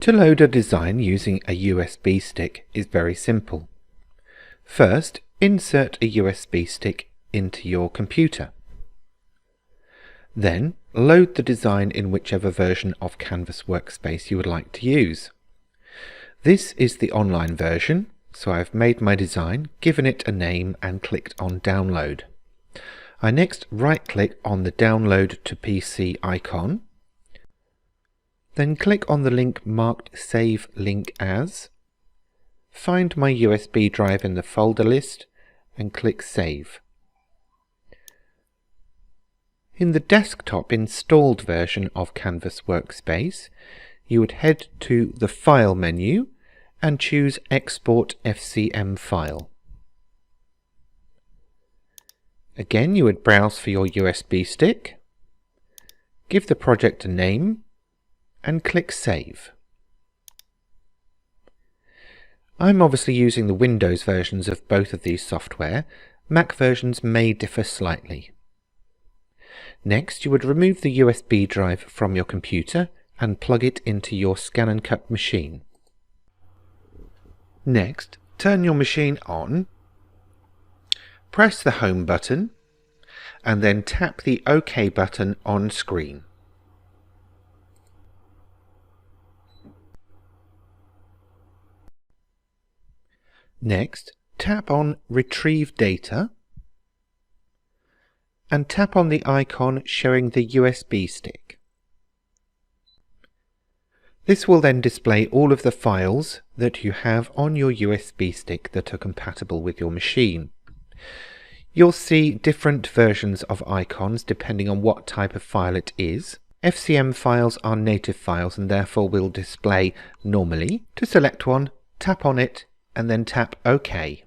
To load a design using a USB stick is very simple. First, insert a USB stick into your computer. Then, load the design in whichever version of Canvas Workspace you would like to use. This is the online version, so I've made my design, given it a name and clicked on Download. I next right-click on the Download to PC icon, then click on the link marked Save Link As, find my USB drive in the folder list and click Save. In the desktop installed version of Canvas Workspace, you would head to the File menu and choose Export FCM File. Again, you would browse for your USB stick, give the project a name, and click Save. I'm obviously using the Windows versions of both of these software. Mac versions may differ slightly. Next, you would remove the USB drive from your computer and plug it into your Scan and Cut machine. Next, turn your machine on, press the Home button, and then tap the OK button on screen. Next, tap on Retrieve Data and tap on the icon showing the USB stick. This will then display all of the files that you have on your USB stick that are compatible with your machine. You'll see different versions of icons depending on what type of file it is. FCM files are native files and therefore will display normally. To select one, tap on it and then tap OK.